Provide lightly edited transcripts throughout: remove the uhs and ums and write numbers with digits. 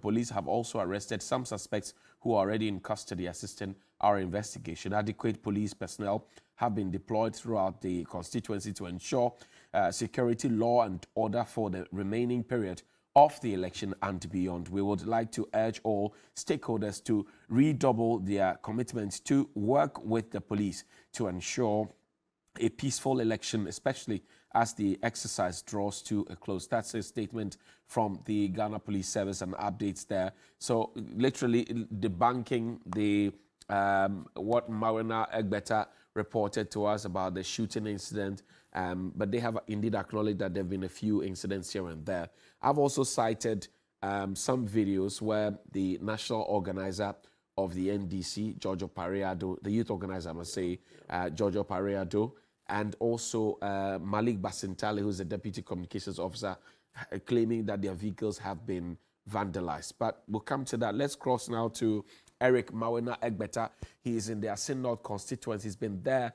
police have also arrested some suspects who are already in custody assisting our investigation. Adequate police personnel have been deployed throughout the constituency to ensure security, law and order for the remaining period of the election and beyond. We would like to urge all stakeholders to redouble their commitment to work with the police to ensure a peaceful election, especially as the exercise draws to a close. That's a statement from the Ghana Police Service and updates there. So literally debunking the what Mawena Egbeta reported to us about the shooting incident, but they have indeed acknowledged that there have been a few incidents here and there. I've also cited some videos where the national organizer of the NDC, Giorgio Pareado, the youth organizer, I must say, Giorgio Pareado, and also Malik Basintali, who's the deputy communications officer, claiming that their vehicles have been vandalized. But we'll come to that. Let's cross now to Eric Mawena Egbeta. He is in the Assin North constituency. He's been there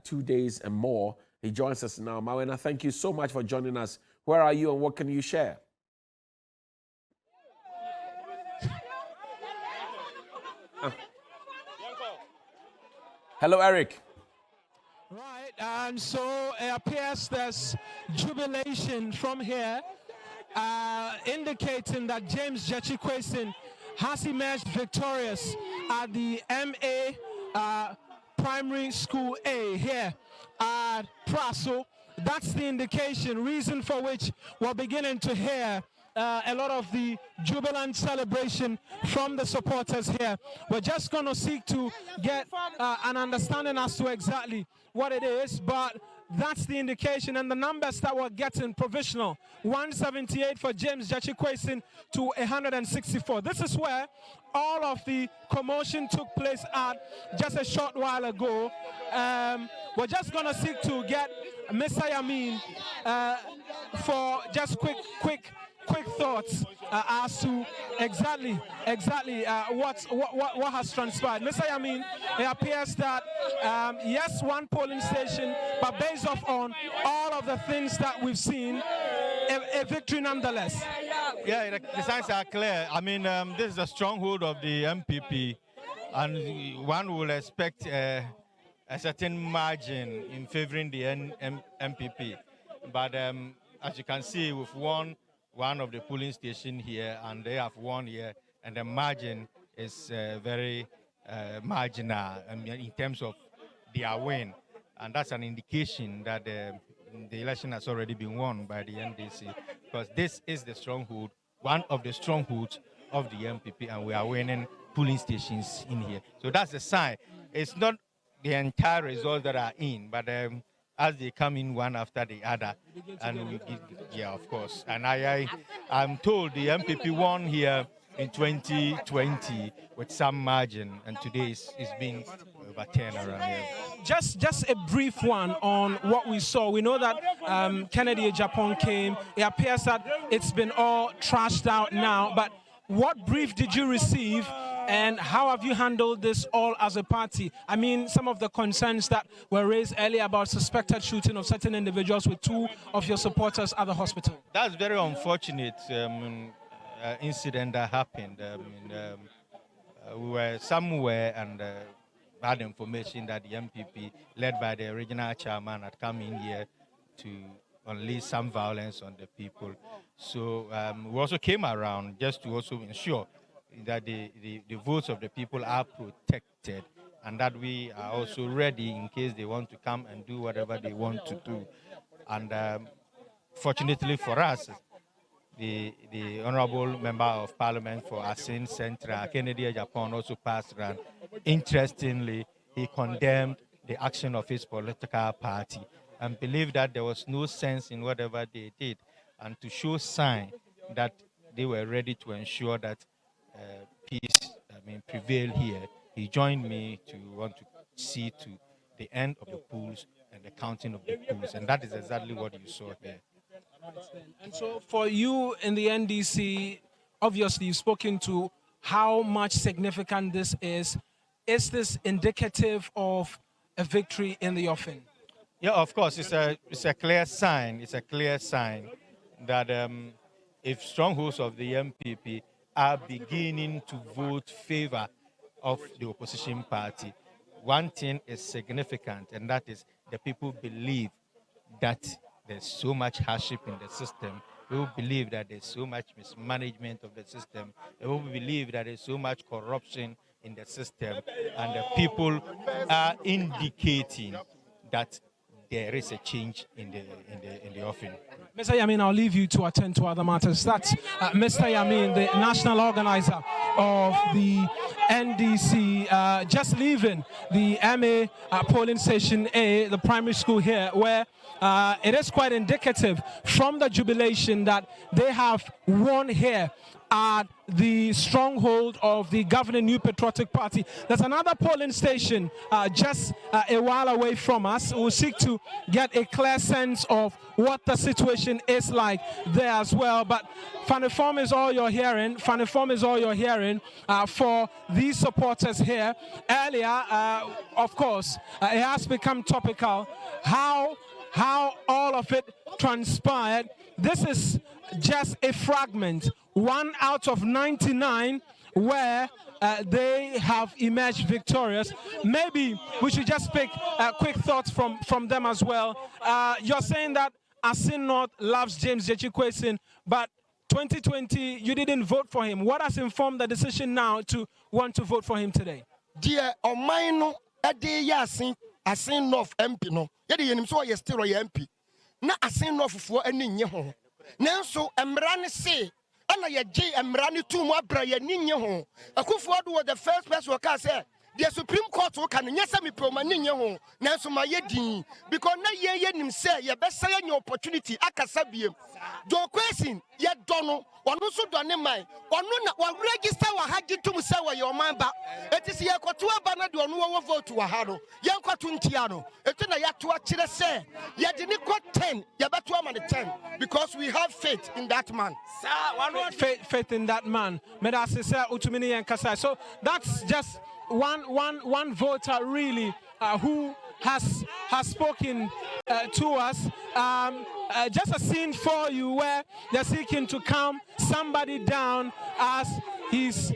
2 days and more. He joins us now. Mawena, thank you so much for joining us. Where are you and what can you share? Hello, Eric. Right, and so it appears there's jubilation from here, indicating that James Jachikwesin has emerged victorious at the MA Primary School A here at Praso. That's the indication, reason for which we're beginning to hear a lot of the jubilant celebration from the supporters here. We're just going to seek to get an understanding as to exactly what it is, but that's the indication, and the numbers that we're getting provisional: 178 for James Jachikwesin to 164. This is where all of the commotion took place at just a short while ago. We're just going to seek to get Mr. Yamin for just quick thoughts as to exactly what has transpired. Mr. Yamin, it appears that yes, one polling station, but based off on all of the things that we've seen, a victory nonetheless. Yeah, the signs are clear. I mean, this is a stronghold of the MPP, and one will expect a certain margin in favoring the MPP. But as you can see, we've won one of the polling stations here, and they have won here, and the margin is very marginal in terms of their win, and that's an indication that the election has already been won by the NDC, because this is the stronghold, one of the strongholds of the MPP, and we are winning polling stations in here. So that's the sign. It's not the entire results that are in, but as they come in one after the other, and we give, yeah, of course. And I'm told the MPP won here in 2020 with some margin, and today it's been overturned around here. Just a brief one on what we saw. We know that Kennedy Japan came. It appears that it's been all trashed out now, but what brief did you receive, and how have you handled this all as a party? I mean, some of the concerns that were raised earlier about suspected shooting of certain individuals with two of your supporters at the hospital. That's very unfortunate incident that happened. We were somewhere and had information that the MPP, led by the regional chairman, had come in here to unleash some violence on the people. So we also came around just to also ensure that the votes of the people are protected, and that we are also ready in case they want to come and do whatever they want to do. And fortunately for us, the Honorable Member of Parliament for Assin Central, Kennedy Japan, also passed around. Interestingly, he condemned the action of his political party and believed that there was no sense in whatever they did, and to show sign that they were ready to ensure that peace prevail here. He joined me to want to see to the end of the polls and the counting of the polls, and that is exactly what you saw here. And so for you in the NDC, obviously you've spoken to how much significant this is. Is this indicative of a victory in the offing? Yeah, of course, it's a clear sign. It's a clear sign that if strongholds of the MPP are beginning to vote favor of the opposition party. One thing is significant, and that is the people believe that there's so much hardship in the system. People believe that there's so much mismanagement of the system. People believe that there's so much corruption in the system, and the people are indicating that there is a change in the offing. Mr. Yamin, I'll leave you to attend to other matters. That's Mr. Yamin, the national organizer of the NDC, just leaving the MA polling station A, the primary school here, where it is quite indicative from the jubilation that they have won here at the stronghold of the governing New Patriotic Party. There's another polling station just a while away from us. We'll seek to get a clear sense of what the situation is like there as well. But Faniform is all you're hearing. Faniform is all you're hearing for these supporters here. Earlier, of course, it has become topical how all of it transpired. This is just a fragment, 1 out of 99, where they have emerged victorious. Maybe we should just pick quick thoughts from them as well. You're saying that Assin North loves James Jechikwesin, but 2020 you didn't vote for him. What has informed the decision now to want to vote for him today? Dear, on mine, a day, Assin North MP, no, yet you so you're still a MP. Na Assin North for any year. Nanso, Emrani say, and I J. Emrani to my brother Ninyo. A Kufuad was the first person who say, the Supreme Court can yes, me pro my Ninyo. Nanso, my yedi, because na ye him say, your best say your opportunity, Akasabium. Do question, yet Dono, one also done mine, one register or had you to say your man back. It is here to a banner, do no vote to a haro, Yanko Tuntiano, a ten a to a chile say, yet didn't got 10, Yabatuam and 10, because we have faith in that man. Faith in that man. Medasisa Utumini and Kasai. So that's just one voter really who has spoken to us. Just a scene for you where they're seeking to calm somebody down as he's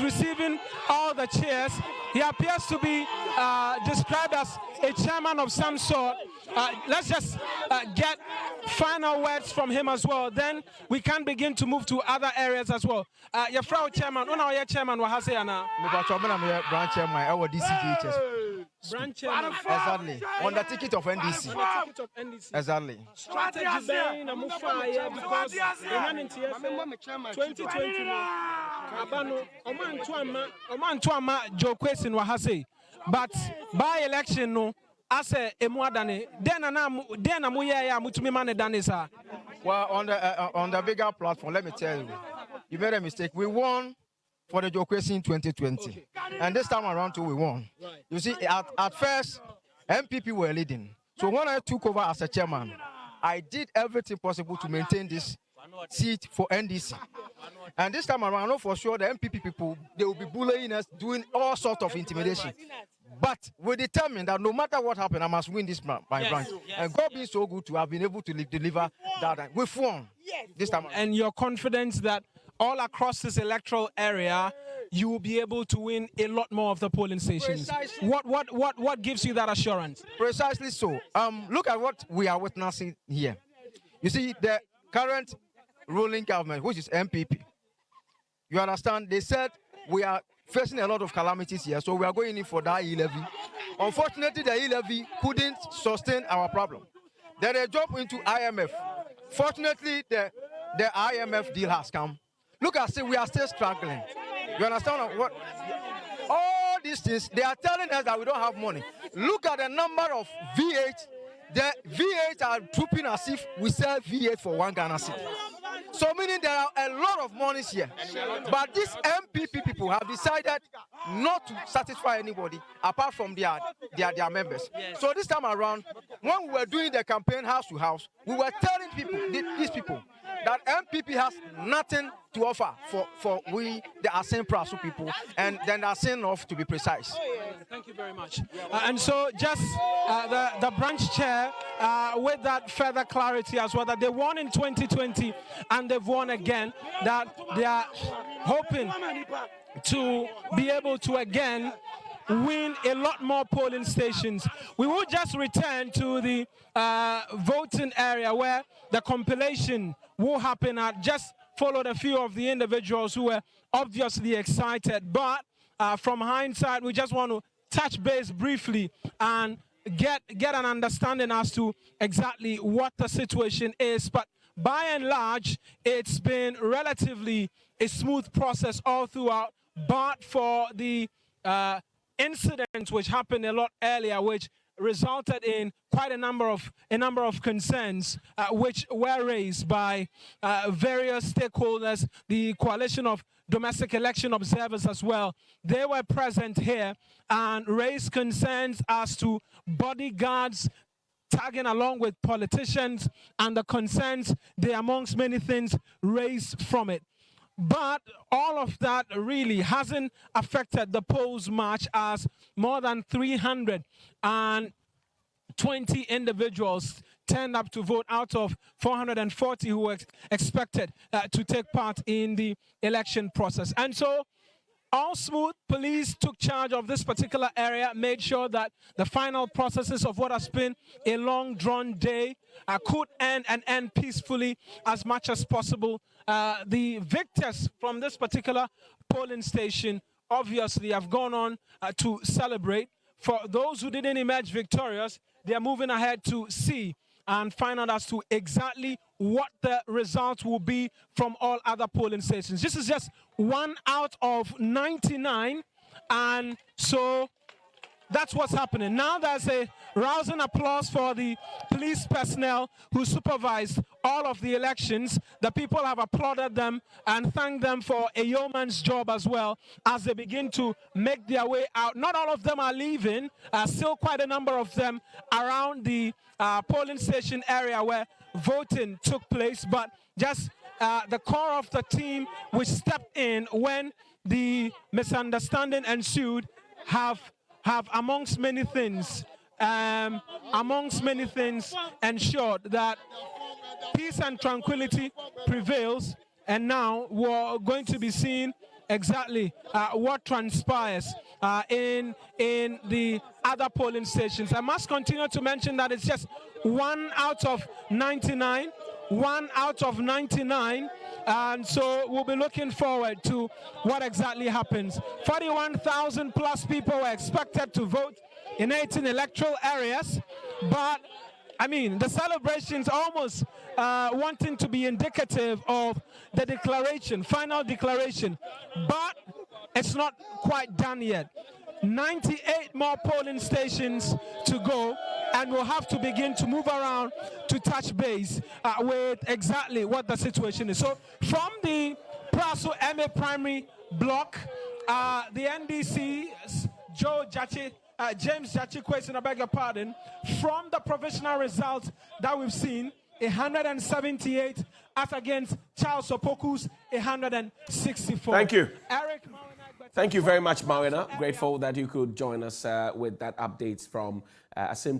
receiving all the cheers. He appears to be described as a chairman of some sort. Let's just get final words from him as well. Then we can begin to move to other areas as well. Your Frau Chairman, your chairman, what has he now? Branch chairman, our DCGHS. Branch chairman. Exactly. On the ticket of NDC. Exactly. Strategy being a mufaya because the man in 2020 Abano Oman Tuama Joe Question Wahase. But by election no as a emuadane then amuya mutumi mane danisa. Well, on the bigger platform, let me tell you, you made a mistake. We won for the Joe Question 2020. Okay. And this time around too, we won. Right. You see, at first, MPP were leading. So when I took over as a chairman, I did everything possible to maintain this seat for NDC. And this time around, I know for sure the MPP people, they will be bullying us, doing all sorts of intimidation. But we're determined that no matter what happens, I must win this branch. Yes. And God being so good to have been able to deliver that. We've won this time around. And you're confident that all across this electoral area, you will be able to win a lot more of the polling stations. Precisely. What gives you that assurance? Precisely so. Look at what we are witnessing here. You see, the current ruling government, which is MPP, you understand, they said we are facing a lot of calamities here, so we are going in for that e-levy. Unfortunately, the e-levy couldn't sustain our problem. Then they jump into IMF. Fortunately, the IMF deal has come. Look, I say we are still struggling. You understand what? All these things, they are telling us that we don't have money. Look at the number of V8. The V8 are trooping as if we sell V8 for 1 Ghana city. So meaning there are a lot of monies here. But these MPP people have decided not to satisfy anybody apart from their members. Yes. So this time around, when we were doing the campaign house to house, we were telling people, these people, that MPP has nothing to offer for we, the Assin Prasu people, and then the Assin North to be precise. Thank you very much. And so just the branch chair with that further clarity as well, that they won in 2020 and they've won again, that they are hoping to be able to again win a lot more polling stations. We will just return to the voting area where the compilation will happen. I just followed a few of the individuals who were obviously excited, but from hindsight, we just want to touch base briefly and get an understanding as to exactly what the situation is. But by and large, it's been relatively a smooth process all throughout, but for the incident which happened a lot earlier, which resulted in quite a number of concerns which were raised by various stakeholders, the Coalition of Domestic Election Observers as well. They were present here and raised concerns as to bodyguards tagging along with politicians and the concerns they, amongst many things, raised from it. But all of that really hasn't affected the polls much, as more than 320 individuals turned up to vote out of 440 who were expected to take part in the election process. And so, all smooth. Police took charge of this particular area, made sure that the final processes of what has been a long drawn day could end peacefully as much as possible. The victors from this particular polling station obviously have gone on to celebrate. For those who didn't emerge victorious, they are moving ahead to see and find out as to exactly what the results will be from all other polling stations. This is just 1 out of 99, and so that's what's happening. Now there's a rousing applause for the police personnel who supervised all of the elections. The people have applauded them and thanked them for a yeoman's job as well as they begin to make their way out. Not all of them are leaving. Still quite a number of them around the polling station area where voting took place, but just the core of the team which stepped in when the misunderstanding ensued have amongst many things ensured that peace and tranquility prevails, and now we're going to be seeing exactly what transpires in the other polling stations. I must continue to mention that it's just 1 out of 99, 1 out of 99, and so we'll be looking forward to what exactly happens. 41,000 plus people were expected to vote in 18 electoral areas, but I mean, the celebrations almost wanting to be indicative of the declaration, final declaration, but it's not quite done yet. 98 more polling stations to go, and we'll have to begin to move around to touch base with exactly what the situation is. So from the Praso MA primary block, the NDC's James Jachi Kwesi, I beg your pardon, from the provisional results that we've seen, 178 as against Charles Opoku's 164. Thank you. Eric, thank you very much, Mawena. Grateful that you could join us with that updates from Assin